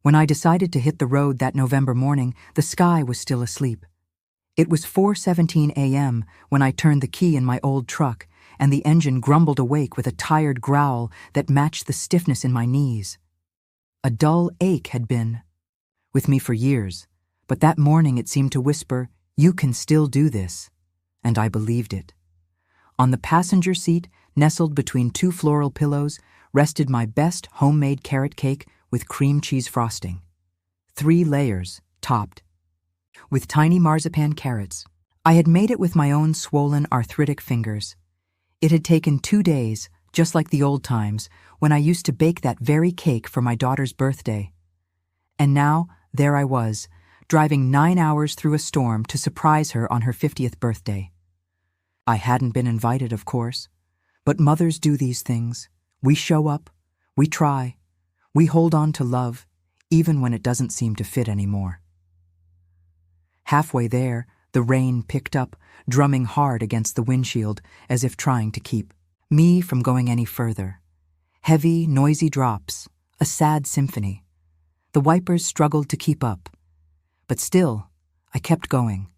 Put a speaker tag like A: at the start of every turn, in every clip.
A: When I decided to hit the road that November morning, the sky was still asleep. It was 4:17 a.m. when I turned the key in my old truck, and the engine grumbled awake with a tired growl that matched the stiffness in my knees. A dull ache had been with me for years, but that morning it seemed to whisper, "You can still do this." And I believed it. On the passenger seat, nestled between two floral pillows, rested my best homemade carrot cake with cream cheese frosting. 3 layers, topped with tiny marzipan carrots. I had made it with my own swollen, arthritic fingers. It had taken 2 days, just like the old times, when I used to bake that very cake for my daughter's birthday. And now, there I was, driving 9 hours through a storm to surprise her on her 50th birthday. I hadn't been invited, of course, but mothers do these things. We show up, we try, we hold on to love, even when it doesn't seem to fit anymore. Halfway there, the rain picked up, drumming hard against the windshield as if trying to keep me from going any further. Heavy, noisy drops, a sad symphony. The wipers struggled to keep up. But still, I kept going.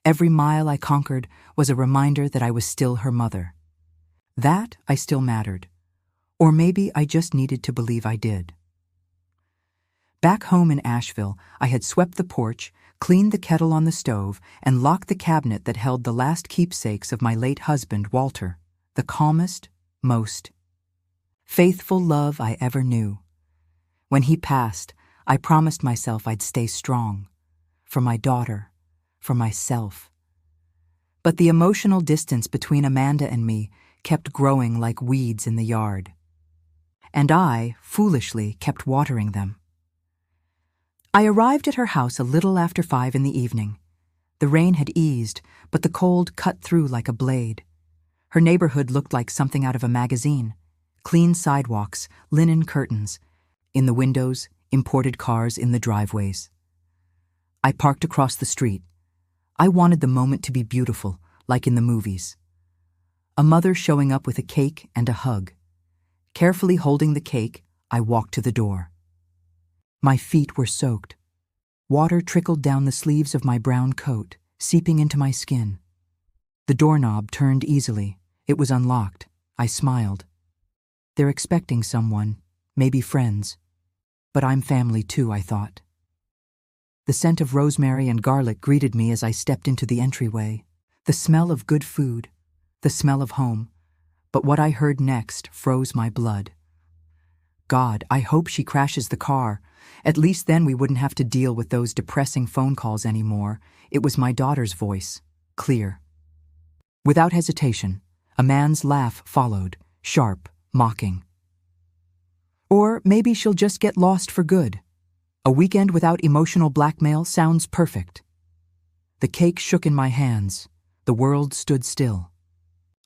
A: Every mile I conquered was a reminder that I was still her mother. That I still mattered. Or maybe I just needed to believe I did. Back home in Asheville, I had swept the porch, cleaned the kettle on the stove, and locked the cabinet that held the last keepsakes of my late husband, Walter, the calmest, most faithful love I ever knew. When he passed, I promised myself I'd stay strong, for my daughter, for myself. But the emotional distance between Amanda and me kept growing like weeds in the yard. And I, foolishly, kept watering them. I arrived at her house a little after 5 in the evening. The rain had eased, but the cold cut through like a blade. Her neighborhood looked like something out of a magazine. Clean sidewalks, linen curtains. In the windows, imported cars in the driveways. I parked across the street. I wanted the moment to be beautiful, like in the movies. A mother showing up with a cake and a hug. Carefully holding the cake, I walked to the door. My feet were soaked. Water trickled down the sleeves of my brown coat, seeping into my skin. The doorknob turned easily. It was unlocked. I smiled. They're expecting someone, maybe friends. But I'm family too, I thought. The scent of rosemary and garlic greeted me as I stepped into the entryway. The smell of good food, the smell of home. But what I heard next froze my blood. God, I hope she crashes the car. At least then we wouldn't have to deal with those depressing phone calls anymore. It was my daughter's voice, clear. Without hesitation, a man's laugh followed, sharp, mocking. Or maybe she'll just get lost for good. A weekend without emotional blackmail sounds perfect. The cake shook in my hands. The world stood still.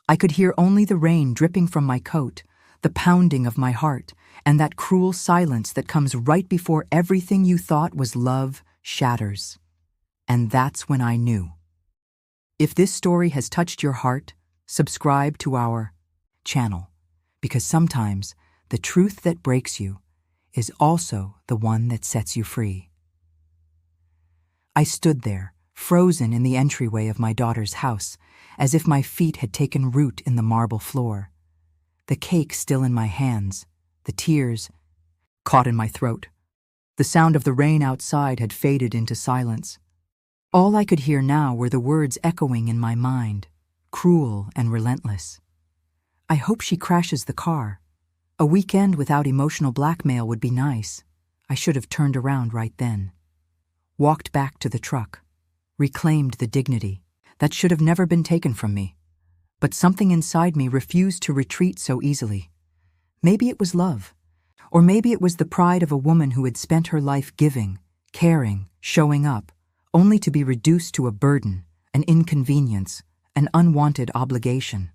A: I could hear only the rain dripping from my coat, the pounding of my heart, and that cruel silence that comes right before everything you thought was love shatters. And that's when I knew. If this story has touched your heart, subscribe to our channel, because sometimes the truth that breaks you is also the one that sets you free. I stood there, frozen in the entryway of my daughter's house, as if my feet had taken root in the marble floor. The cake still in my hands, the tears caught in my throat. The sound of the rain outside had faded into silence. All I could hear now were the words echoing in my mind, cruel and relentless. I hope she crashes the car. A weekend without emotional blackmail would be nice. I should have turned around right then. Walked back to the truck. Reclaimed the dignity that should have never been taken from me. But something inside me refused to retreat so easily. Maybe it was love. Or maybe it was the pride of a woman who had spent her life giving, caring, showing up, only to be reduced to a burden, an inconvenience, an unwanted obligation.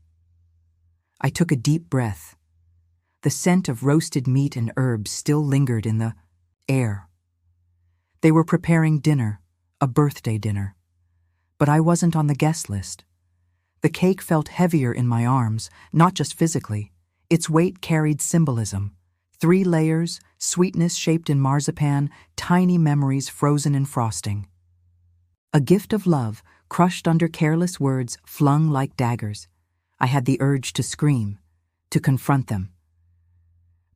A: I took a deep breath. The scent of roasted meat and herbs still lingered in the air. They were preparing dinner, a birthday dinner. But I wasn't on the guest list. The cake felt heavier in my arms, not just physically. Its weight carried symbolism. 3 layers, sweetness shaped in marzipan, tiny memories frozen in frosting. A gift of love, crushed under careless words flung like daggers. I had the urge to scream, to confront them.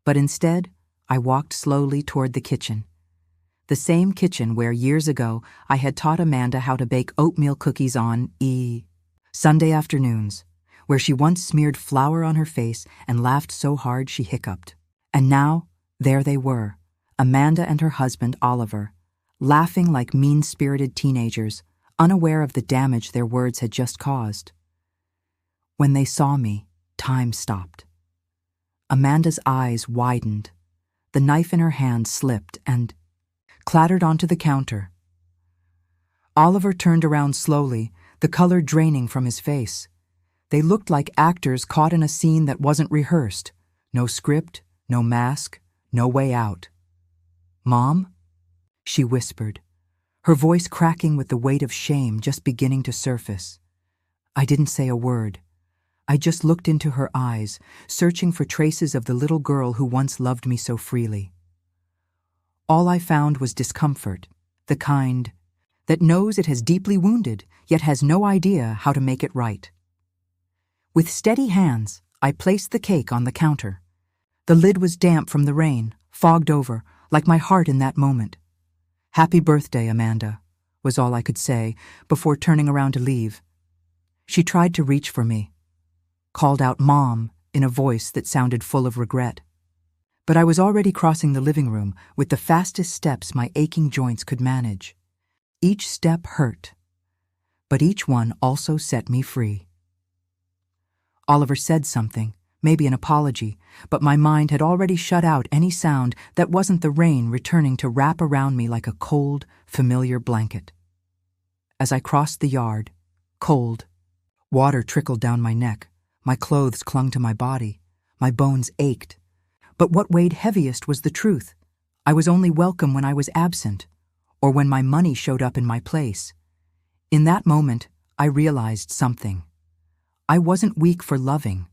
A: But instead, I walked slowly toward the kitchen. The same kitchen where years ago I had taught Amanda how to bake oatmeal cookies on Sunday afternoons, where she once smeared flour on her face and laughed so hard she hiccuped. And now, there they were, Amanda and her husband, Oliver, laughing like mean-spirited teenagers, unaware of the damage their words had just caused. When they saw me, time stopped. Amanda's eyes widened. The knife in her hand slipped and clattered onto the counter. Oliver turned around slowly, the color draining from his face. They looked like actors caught in a scene that wasn't rehearsed. No script, no mask, no way out. "Mom?" she whispered, her voice cracking with the weight of shame just beginning to surface. I didn't say a word. I just looked into her eyes, searching for traces of the little girl who once loved me so freely. All I found was discomfort, the kind that knows it has deeply wounded, yet has no idea how to make it right. With steady hands, I placed the cake on the counter. The lid was damp from the rain, fogged over, like my heart in that moment. "Happy birthday, Amanda," was all I could say before turning around to leave. She tried to reach for me, called out "Mom" in a voice that sounded full of regret. But I was already crossing the living room with the fastest steps my aching joints could manage. Each step hurt, but each one also set me free. Oliver said something, maybe an apology, but my mind had already shut out any sound that wasn't the rain returning to wrap around me like a cold, familiar blanket. As I crossed the yard, cold, water trickled down my neck. My clothes clung to my body. My bones ached. But what weighed heaviest was the truth. I was only welcome when I was absent, or when my money showed up in my place. In that moment, I realized something. I wasn't weak for loving.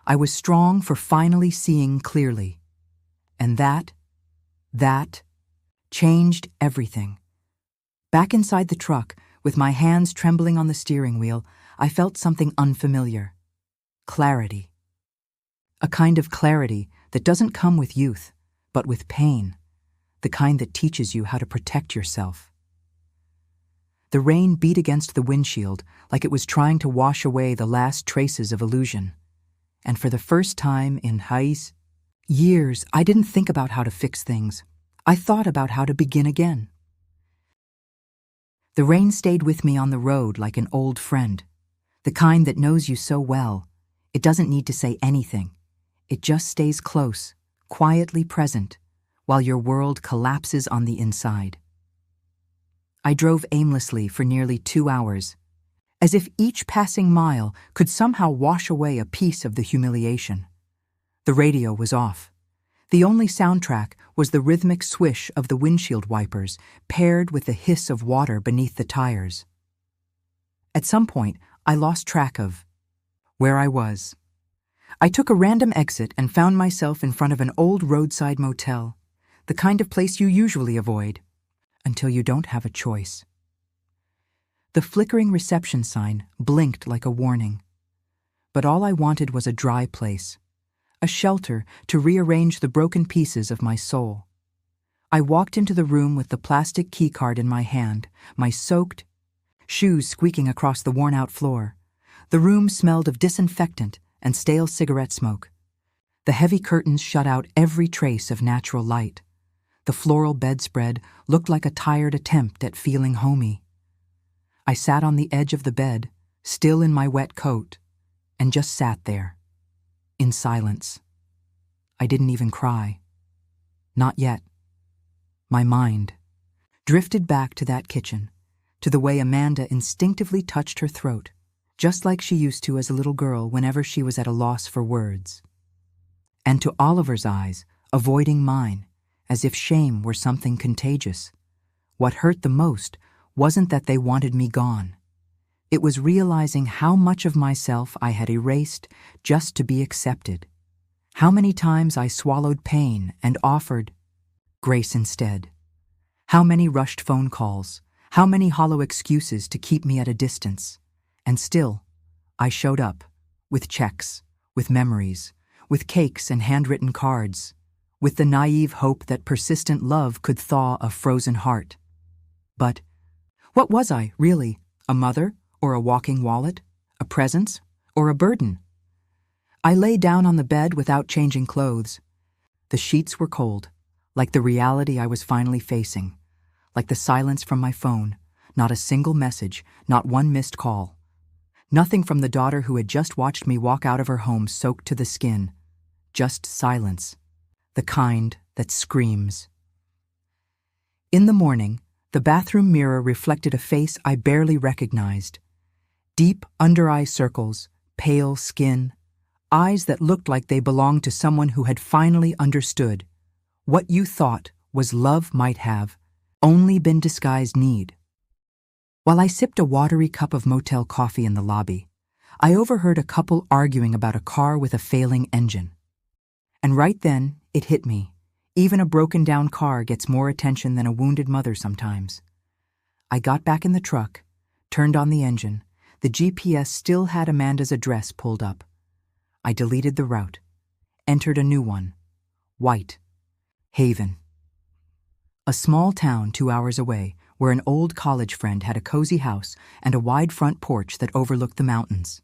A: I was strong for finally seeing clearly. And that changed everything. Back inside the truck, with my hands trembling on the steering wheel, I felt something unfamiliar. Clarity. A kind of clarity that doesn't come with youth, but with pain, the kind that teaches you how to protect yourself. The rain beat against the windshield like it was trying to wash away the last traces of illusion. And for the first time in years, I didn't think about how to fix things. I thought about how to begin again. The rain stayed with me on the road like an old friend, the kind that knows you so well. It doesn't need to say anything. It just stays close, quietly present, while your world collapses on the inside. I drove aimlessly for nearly 2 hours, as if each passing mile could somehow wash away a piece of the humiliation. The radio was off. The only soundtrack was the rhythmic swish of the windshield wipers, paired with the hiss of water beneath the tires. At some point, I lost track of where I was. I took a random exit and found myself in front of an old roadside motel, the kind of place you usually avoid, until you don't have a choice. The flickering reception sign blinked like a warning. But all I wanted was a dry place, a shelter to rearrange the broken pieces of my soul. I walked into the room with the plastic keycard in my hand, my soaked shoes squeaking across the worn-out floor. The room smelled of disinfectant and stale cigarette smoke. The heavy curtains shut out every trace of natural light. The floral bedspread looked like a tired attempt at feeling homey. I sat on the edge of the bed, still in my wet coat, and just sat there, in silence. I didn't even cry. Not yet. My mind drifted back to that kitchen, to the way Amanda instinctively touched her throat, just like she used to as a little girl whenever she was at a loss for words. And to Oliver's eyes, avoiding mine, as if shame were something contagious. What hurt the most wasn't that they wanted me gone. It was realizing how much of myself I had erased just to be accepted. How many times I swallowed pain and offered grace instead. How many rushed phone calls, how many hollow excuses to keep me at a distance. And still, I showed up, with checks, with memories, with cakes and handwritten cards, with the naive hope that persistent love could thaw a frozen heart. But what was I, really? A mother, or a walking wallet? A presence, or a burden? I lay down on the bed without changing clothes. The sheets were cold, like the reality I was finally facing, like the silence from my phone, not a single message, not one missed call. Nothing from the daughter who had just watched me walk out of her home soaked to the skin. Just silence, the kind that screams. In the morning, the bathroom mirror reflected a face I barely recognized. Deep under-eye circles, pale skin, eyes that looked like they belonged to someone who had finally understood. What you thought was love might have only been disguised need. While I sipped a watery cup of motel coffee in the lobby, I overheard a couple arguing about a car with a failing engine. And right then, it hit me. Even a broken-down car gets more attention than a wounded mother sometimes. I got back in the truck, turned on the engine. The GPS still had Amanda's address pulled up. I deleted the route, entered a new one. White Haven. A small town 2 hours away, where an old college friend had a cozy house and a wide front porch that overlooked the mountains.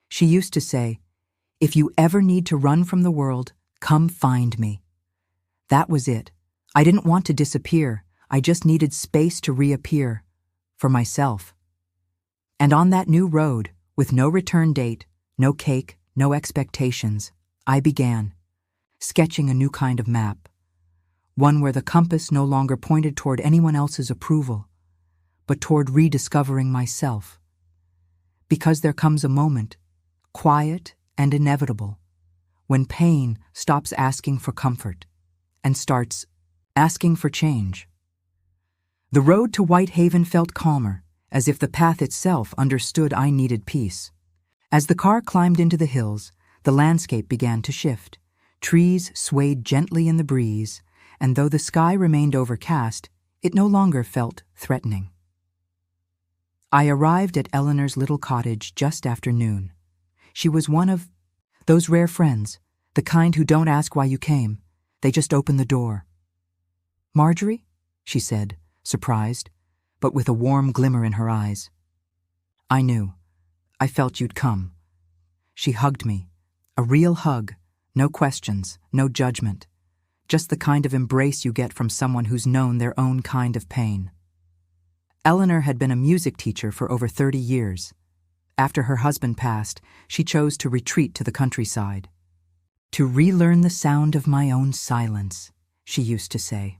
A: She used to say, "If you ever need to run from the world, come find me." That was it. I didn't want to disappear. I just needed space to reappear. For myself. And on that new road, with no return date, no cake, no expectations, I began, sketching a new kind of map. One where the compass no longer pointed toward anyone else's approval, but toward rediscovering myself. Because there comes a moment, quiet and inevitable, when pain stops asking for comfort and starts asking for change. The road to Whitehaven felt calmer, as if the path itself understood I needed peace. As the car climbed into the hills, the landscape began to shift. Trees swayed gently in the breeze, and though the sky remained overcast, it no longer felt threatening. I arrived at Eleanor's little cottage just after noon. She was one of those rare friends, the kind who don't ask why you came. They just open the door. "Marjorie?" she said, surprised, but with a warm glimmer in her eyes. "I knew. I felt you'd come." She hugged me. A real hug. No questions, no judgment. Just the kind of embrace you get from someone who's known their own kind of pain. Eleanor had been a music teacher for over 30 years. After her husband passed, she chose to retreat to the countryside. "To relearn the sound of my own silence," she used to say.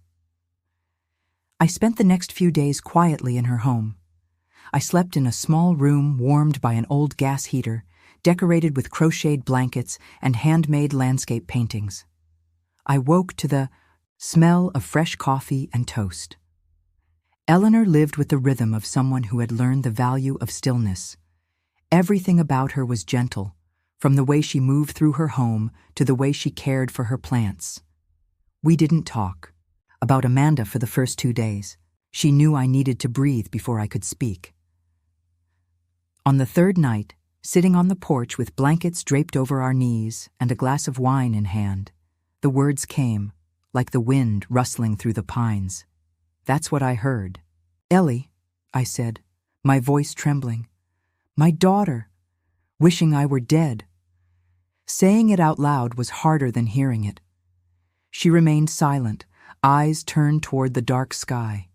A: I spent the next few days quietly in her home. I slept in a small room warmed by an old gas heater, decorated with crocheted blankets and handmade landscape paintings. I woke to the smell of fresh coffee and toast. Eleanor lived with the rhythm of someone who had learned the value of stillness. Everything about her was gentle, from the way she moved through her home to the way she cared for her plants. We didn't talk about Amanda for the first 2 days. She knew I needed to breathe before I could speak. On the third night, sitting on the porch with blankets draped over our knees and a glass of wine in hand, the words came, like the wind rustling through the pines. That's what I heard. "Ellie," I said, my voice trembling. "My daughter," wishing I were dead. Saying it out loud was harder than hearing it. She remained silent, eyes turned toward the dark sky.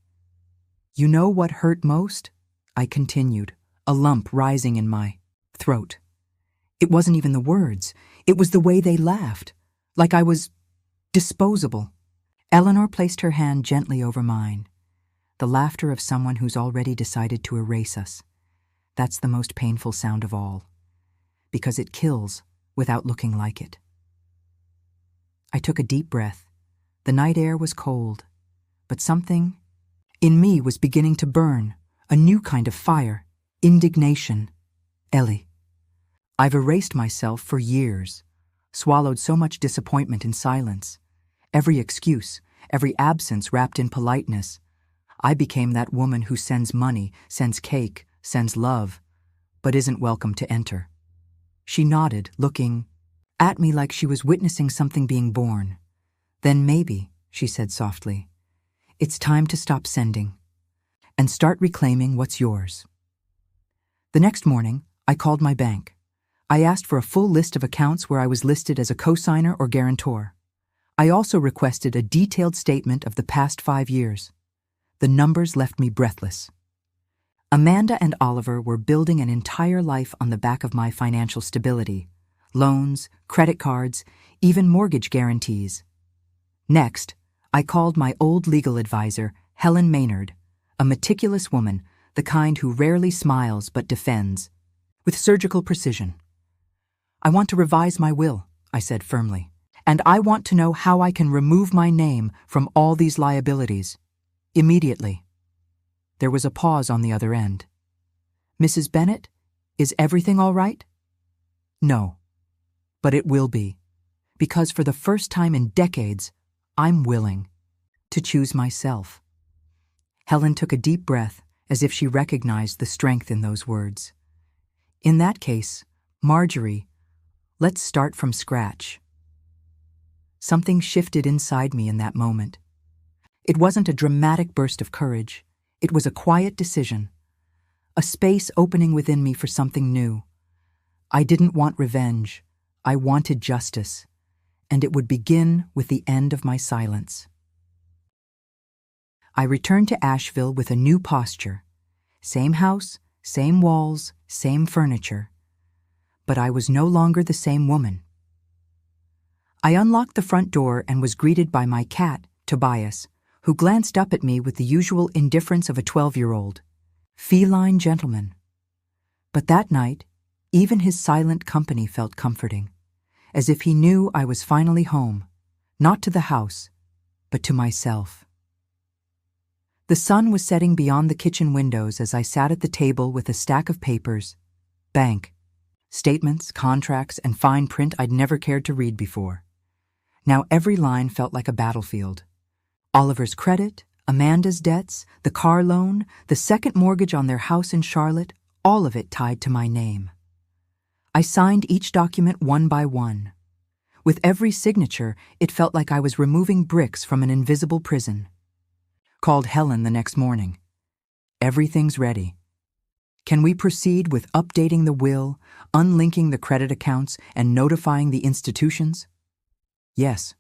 A: "You know what hurt most?" I continued, a lump rising in my throat. It wasn't even the words. It was the way they laughed, like I was disposable. Eleanor placed her hand gently over mine. The laughter of someone who's already decided to erase us. That's the most painful sound of all, because it kills without looking like it. I took a deep breath. The night air was cold, but something in me was beginning to burn, a new kind of fire, indignation. "Ellie, I've erased myself for years, swallowed so much disappointment in silence. Every excuse, every absence wrapped in politeness. I became that woman who sends money, sends cake, sends love, but isn't welcome to enter. She nodded, looking at me like she was witnessing something being born. Then maybe, she said softly, it's time to stop sending and start reclaiming what's yours. The next morning, I called my bank. I asked for a full list of accounts where I was listed as a cosigner or guarantor. I also requested a detailed statement of the past 5 years. The numbers left me breathless. Amanda and Oliver were building an entire life on the back of my financial stability. Loans, credit cards, even mortgage guarantees. Next, I called my old legal advisor, Helen Maynard, a meticulous woman, the kind who rarely smiles but defends, with surgical precision. I want to revise my will, I said firmly, and I want to know how I can remove my name from all these liabilities. Immediately. There was a pause on the other end. Mrs. Bennett, is everything all right? No, but it will be, because for the first time in decades, I'm willing to choose myself. Helen took a deep breath, as if she recognized the strength in those words. In that case, Marjorie, let's start from scratch. Something shifted inside me in that moment. It wasn't a dramatic burst of courage. It was a quiet decision, a space opening within me for something new. I didn't want revenge. I wanted justice, and it would begin with the end of my silence. I returned to Asheville with a new posture. Same house, same walls, same furniture. But I was no longer the same woman. I unlocked the front door and was greeted by my cat, Tobias, who glanced up at me with the usual indifference of a 12-year-old. Feline gentleman. But that night, even his silent company felt comforting, as if he knew I was finally home, not to the house, but to myself. The sun was setting beyond the kitchen windows as I sat at the table with a stack of papers, bank, statements, contracts, and fine print I'd never cared to read before. Now every line felt like a battlefield. Oliver's credit, Amanda's debts, the car loan, the second mortgage on their house in Charlotte, all of it tied to my name. I signed each document one by one. With every signature, it felt like I was removing bricks from an invisible prison. Called Helen the next morning. Everything's ready. Can we proceed with updating the will, unlinking the credit accounts, and notifying the institutions? Yes,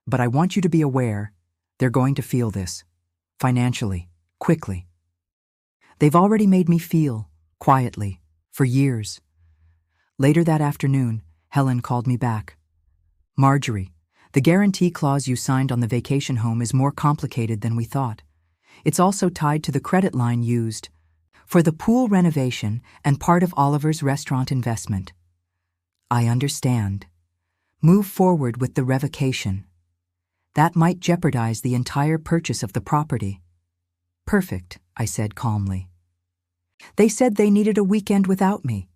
A: but I want you to be aware they're going to feel this, financially, quickly. They've already made me feel, quietly, for years. Later that afternoon, Helen called me back. Marjorie, the guarantee clause you signed on the vacation home is more complicated than we thought. It's also tied to the credit line used for the pool renovation and part of Oliver's restaurant investment. I understand. Move forward with the revocation. That might jeopardize the entire purchase of the property. Perfect, I said calmly. They said they needed a weekend without me.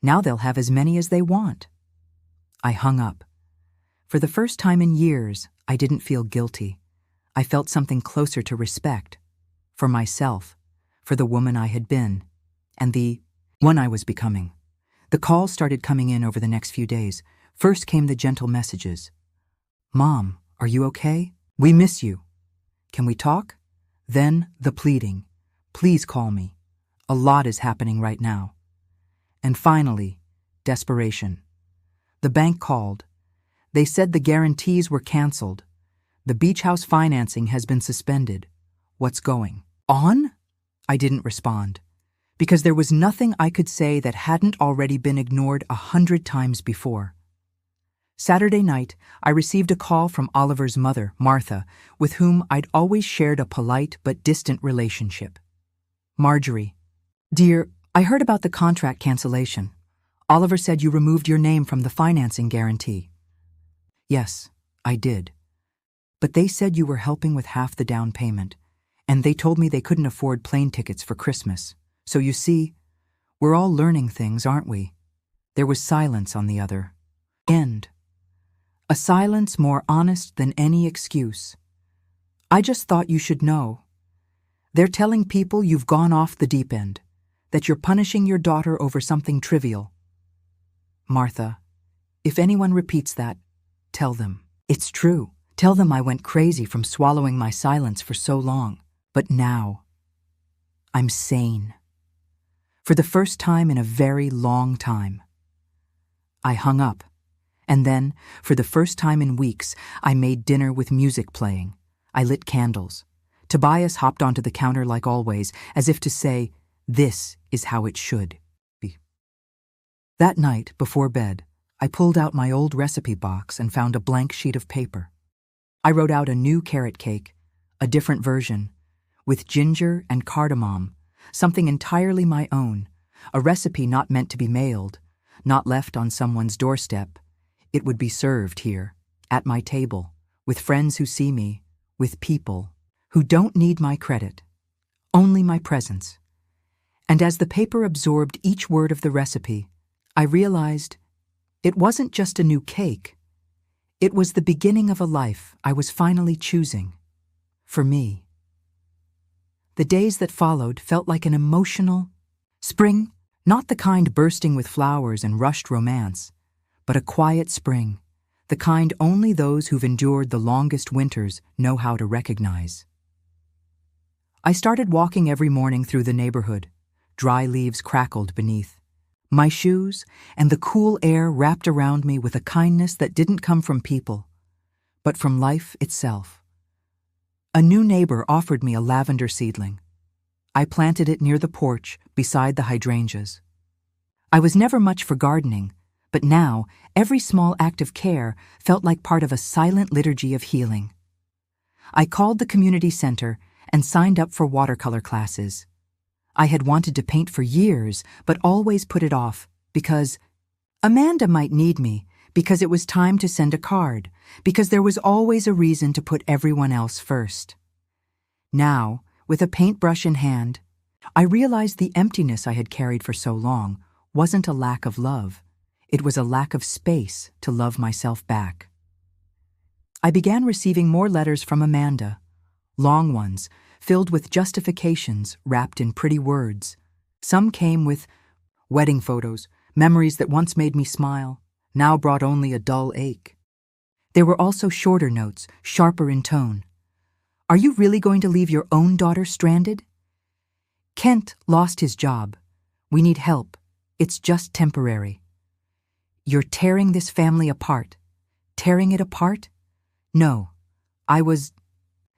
A: Now they'll have as many as they want. I hung up. For the first time in years, I didn't feel guilty. I felt something closer to respect. For myself, for the woman I had been, and the one I was becoming. The calls started coming in over the next few days. First came the gentle messages. Mom, are you okay? We miss you. Can we talk? Then the pleading. Please call me. A lot is happening right now. And finally, desperation. The bank called. They said the guarantees were canceled. The beach house financing has been suspended. What's going on? I didn't respond, because there was nothing I could say that hadn't already been ignored 100 times before. Saturday night, I received a call from Oliver's mother, Martha, with whom I'd always shared a polite but distant relationship. Marjorie, dear, I heard about the contract cancellation. Oliver said you removed your name from the financing guarantee. Yes, I did. But they said you were helping with half the down payment, and they told me they couldn't afford plane tickets for Christmas. So you see, we're all learning things, aren't we? There was silence on the other end. A silence more honest than any excuse. I just thought you should know. They're telling people you've gone off the deep end, that you're punishing your daughter over something trivial. Martha, if anyone repeats that, tell them. It's true. Tell them I went crazy from swallowing my silence for so long. But now, I'm sane. For the first time in a very long time. I hung up, and then, for the first time in weeks, I made dinner with music playing. I lit candles. Tobias hopped onto the counter like always, as if to say, this is how it should be. That night, before bed, I pulled out my old recipe box and found a blank sheet of paper. I wrote out a new carrot cake, a different version, with ginger and cardamom, something entirely my own, a recipe not meant to be mailed, not left on someone's doorstep. It would be served here, at my table, with friends who see me, with people who don't need my credit, only my presence. And as the paper absorbed each word of the recipe, I realized it wasn't just a new cake. It was the beginning of a life I was finally choosing. For me. The days that followed felt like an emotional spring, not the kind bursting with flowers and rushed romance, but a quiet spring, the kind only those who've endured the longest winters know how to recognize. I started walking every morning through the neighborhood. Dry leaves crackled beneath. My shoes and the cool air wrapped around me with a kindness that didn't come from people, but from life itself. A new neighbor offered me a lavender seedling. I planted it near the porch beside the hydrangeas. I was never much for gardening, but now every small act of care felt like part of a silent liturgy of healing. I called the community center and signed up for watercolor classes. I had wanted to paint for years, but always put it off because Amanda might need me, because it was time to send a card, because there was always a reason to put everyone else first. Now, with a paintbrush in hand, I realized the emptiness I had carried for so long wasn't a lack of love. It was a lack of space to love myself back. I began receiving more letters from Amanda, long ones, filled with justifications wrapped in pretty words. Some came with wedding photos, memories that once made me smile, now brought only a dull ache. There were also shorter notes, sharper in tone. Are you really going to leave your own daughter stranded? Kent lost his job. We need help. It's just temporary. You're tearing this family apart. Tearing it apart? No, I was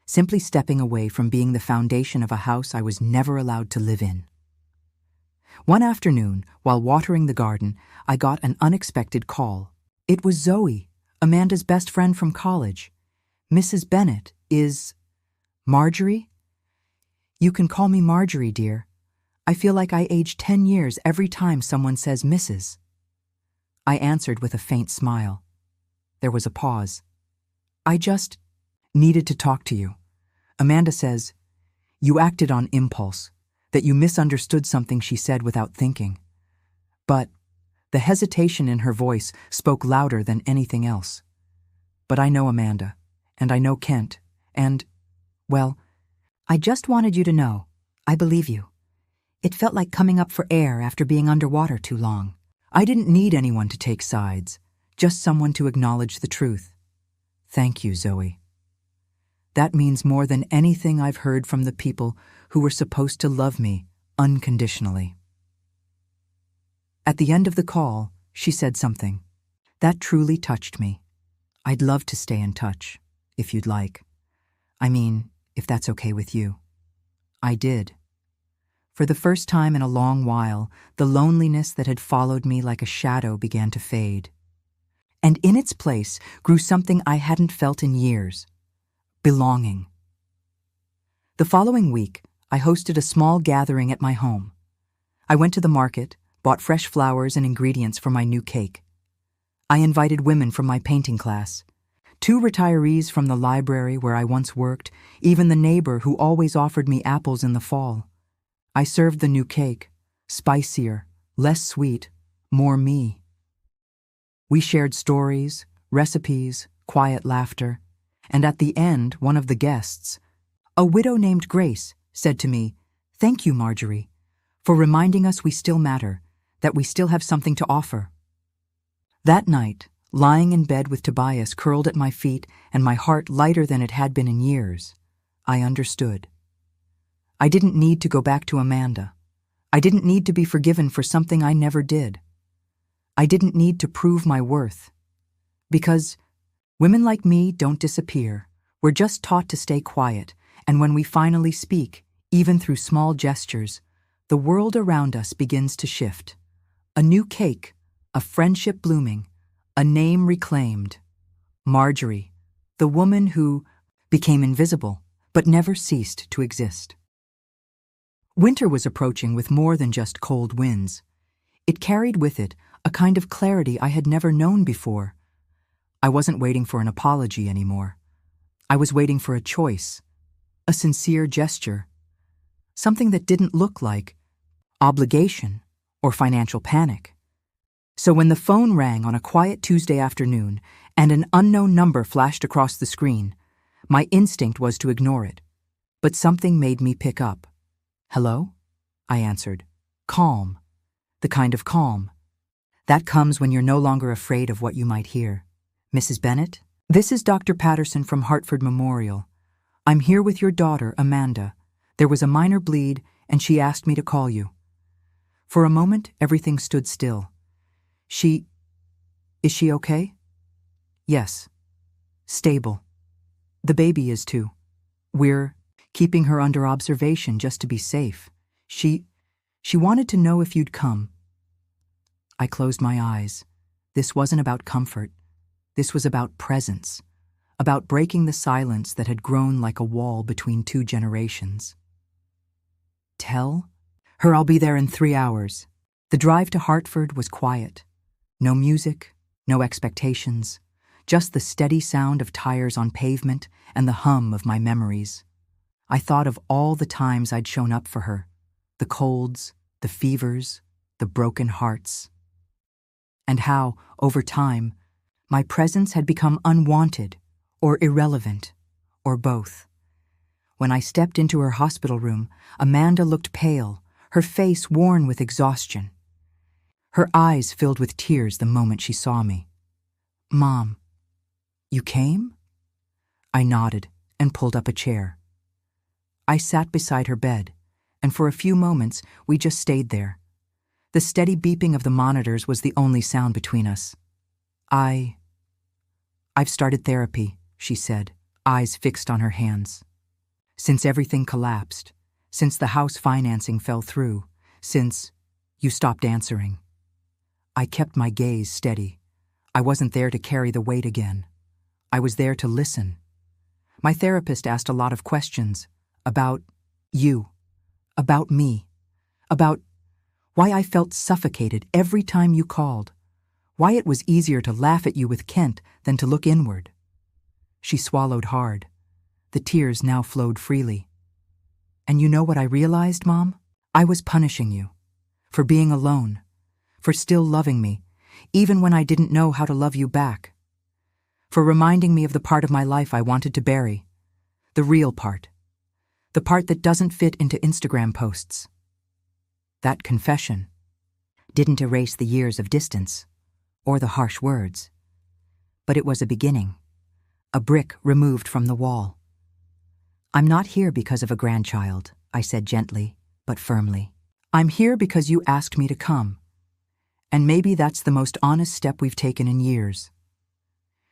A: simply stepping away from being the foundation of a house I was never allowed to live in. One afternoon, while watering the garden, I got an unexpected call. It was Zoe, Amanda's best friend from college. Mrs. Bennett is Marjorie? You can call me Marjorie, dear. I feel like I age 10 years every time someone says Mrs. I answered with a faint smile. There was a pause. I just needed to talk to you. Amanda says, you acted on impulse, that you misunderstood something she said without thinking. But the hesitation in her voice spoke louder than anything else. But I know Amanda, and I know Kent, and, well, I just wanted you to know, I believe you. It felt like coming up for air after being underwater too long. I didn't need anyone to take sides, just someone to acknowledge the truth. Thank you, Zoe. That means more than anything I've heard from the people who were supposed to love me unconditionally. At the end of the call, she said something. That truly touched me. I'd love to stay in touch, if you'd like. I mean, if that's okay with you. I did. For the first time in a long while, the loneliness that had followed me like a shadow began to fade. And in its place grew something I hadn't felt in years. Belonging. The following week, I hosted a small gathering at my home. I went to the market, bought fresh flowers and ingredients for my new cake. I invited women from my painting class, 2 retirees from the library where I once worked, even the neighbor who always offered me apples in the fall. I served the new cake, spicier, less sweet, more me. We shared stories, recipes, quiet laughter, and at the end, one of the guests, a widow named Grace, said to me, "Thank you, Marjorie, for reminding us we still matter, that we still have something to offer." That night, lying in bed with Tobias curled at my feet and my heart lighter than it had been in years, I understood. I didn't need to go back to Amanda. I didn't need to be forgiven for something I never did. I didn't need to prove my worth. Because women like me don't disappear. We're just taught to stay quiet, and when we finally speak, even through small gestures, the world around us begins to shift. A new cake, a friendship blooming, a name reclaimed. Marjorie, the woman who became invisible but never ceased to exist. Winter was approaching with more than just cold winds. It carried with it a kind of clarity I had never known before. I wasn't waiting for an apology anymore. I was waiting for a choice, a sincere gesture, something that didn't look like obligation or financial panic. So when the phone rang on a quiet Tuesday afternoon and an unknown number flashed across the screen, my instinct was to ignore it. But something made me pick up. "Hello?" I answered. Calm. The kind of calm that comes when you're no longer afraid of what you might hear. "Mrs. Bennett? This is Dr. Patterson from Hartford Memorial. I'm here with your daughter, Amanda. There was a minor bleed, and she asked me to call you." For a moment, everything stood still. Is she okay?" "Yes. Stable. The baby is too. We're keeping her under observation just to be safe. She wanted to know if you'd come." I closed my eyes. This wasn't about comfort. This was about presence, about breaking the silence that had grown like a wall between two generations. "Tell her I'll be there in 3 hours." The drive to Hartford was quiet. No music, no expectations, just the steady sound of tires on pavement and the hum of my memories. I thought of all the times I'd shown up for her, the colds, the fevers, the broken hearts, and how, over time, my presence had become unwanted or irrelevant, or both. When I stepped into her hospital room, Amanda looked pale, her face worn with exhaustion. Her eyes filled with tears the moment she saw me. "Mom, you came?" I nodded and pulled up a chair. I sat beside her bed, and for a few moments we just stayed there. The steady beeping of the monitors was the only sound between us. I've started therapy," she said, eyes fixed on her hands. "Since everything collapsed, since the house financing fell through, since you stopped answering." I kept my gaze steady. I wasn't there to carry the weight again. I was there to listen. My therapist asked a lot of questions about you, about me, about why I felt suffocated every time you called, why it was easier to laugh at you with Kent than to look inward. She swallowed hard. The tears now flowed freely. "And you know what I realized, Mom? I was punishing you for being alone, for still loving me, even when I didn't know how to love you back, for reminding me of the part of my life I wanted to bury, the real part, the part that doesn't fit into Instagram posts." That confession didn't erase the years of distance or the harsh words, but it was a beginning, a brick removed from the wall. "I'm not here because of a grandchild," I said gently but firmly. "I'm here because you asked me to come. And maybe that's the most honest step we've taken in years."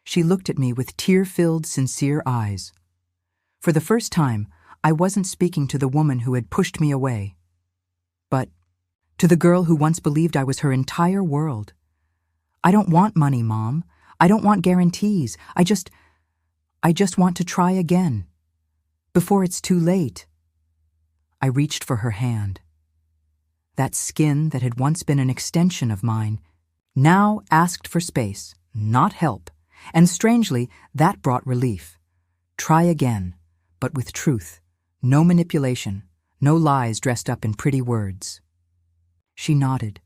A: She looked at me with tear-filled, sincere eyes. For the first time, I wasn't speaking to the woman who had pushed me away, but to the girl who once believed I was her entire world. "I don't want money, Mom. I don't want guarantees. I just want to try again. Before it's too late." I reached for her hand. That skin that had once been an extension of mine now asked for space, not help, and strangely, that brought relief. Try again, but with truth, no manipulation, no lies dressed up in pretty words. She nodded.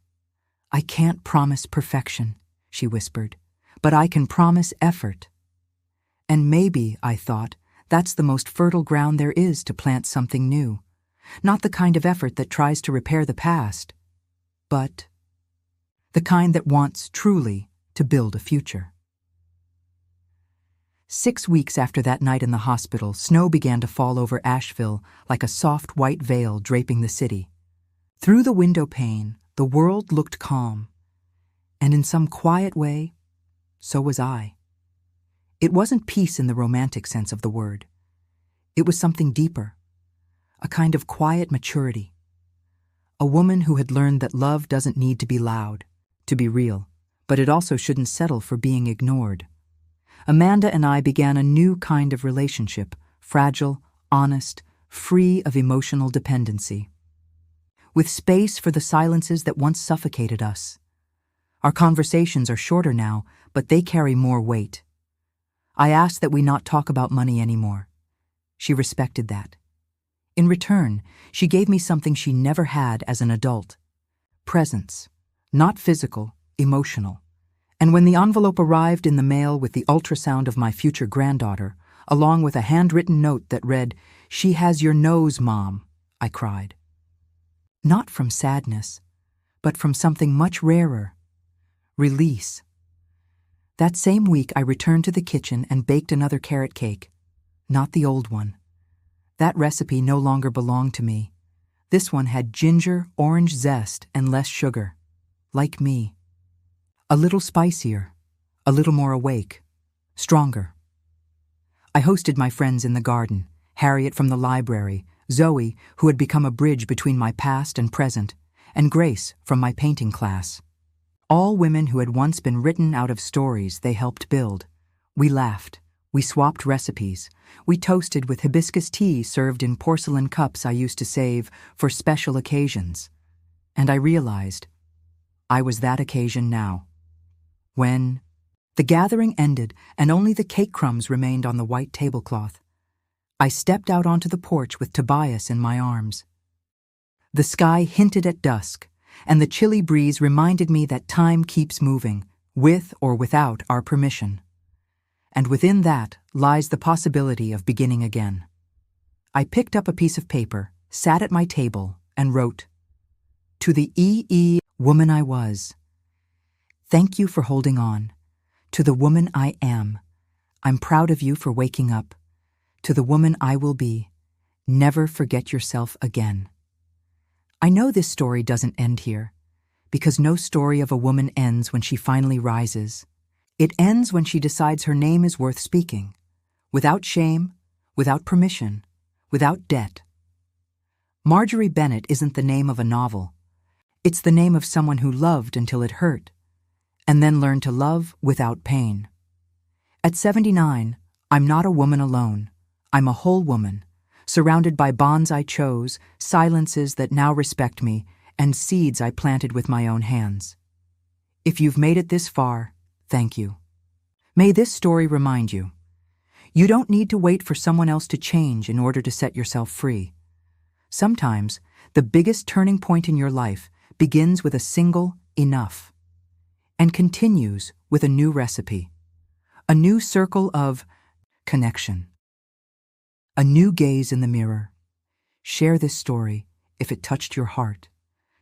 A: "I can't promise perfection," she whispered, "but I can promise effort." And maybe, I thought, that's the most fertile ground there is to plant something new. Not the kind of effort that tries to repair the past, but the kind that wants, truly, to build a future. 6 weeks after that night in the hospital, snow began to fall over Asheville like a soft white veil draping the city. Through the window pane, the world looked calm, and in some quiet way, so was I. It wasn't peace in the romantic sense of the word. It was something deeper, a kind of quiet maturity. A woman who had learned that love doesn't need to be loud, to be real, but it also shouldn't settle for being ignored. Amanda and I began a new kind of relationship, fragile, honest, free of emotional dependency, with space for the silences that once suffocated us. Our conversations are shorter now, but they carry more weight. I asked that we not talk about money anymore. She respected that. In return, she gave me something she never had as an adult: presence, not physical, emotional. And when the envelope arrived in the mail with the ultrasound of my future granddaughter, along with a handwritten note that read, "She has your nose, Mom," I cried. Not from sadness, but from something much rarer: release. That same week, I returned to the kitchen and baked another carrot cake. Not the old one. That recipe no longer belonged to me. This one had ginger, orange zest, and less sugar. Like me. A little spicier, a little more awake, stronger. I hosted my friends in the garden: Harriet from the library, Zoe, who had become a bridge between my past and present, and Grace from my painting class. All women who had once been written out of stories they helped build. We laughed. We swapped recipes. We toasted with hibiscus tea served in porcelain cups I used to save for special occasions. And I realized I was that occasion now. When the gathering ended and only the cake crumbs remained on the white tablecloth, I stepped out onto the porch with Tobias in my arms. The sky hinted at dusk, and the chilly breeze reminded me that time keeps moving, with or without our permission. And within that lies the possibility of beginning again. I picked up a piece of paper, sat at my table, and wrote, "To the woman I was. Thank you for holding on. To the woman I am. I'm proud of you for waking up. To the woman I will be. Never forget yourself again." I know this story doesn't end here, because no story of a woman ends when she finally rises. It ends when she decides her name is worth speaking, without shame, without permission, without debt. Marjorie Bennett isn't the name of a novel. It's the name of someone who loved until it hurt, and then learned to love without pain. At 79, I'm not a woman alone. I'm a whole woman, surrounded by bonds I chose, silences that now respect me, and seeds I planted with my own hands. If you've made it this far, thank you. May this story remind you, you don't need to wait for someone else to change in order to set yourself free. Sometimes, the biggest turning point in your life begins with a single enough, and continues with a new recipe, a new circle of connection, a new gaze in the mirror. Share this story if it touched your heart.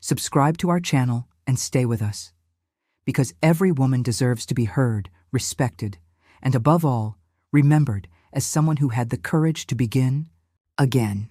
A: Subscribe to our channel and stay with us, because every woman deserves to be heard, respected, and above all, remembered as someone who had the courage to begin again.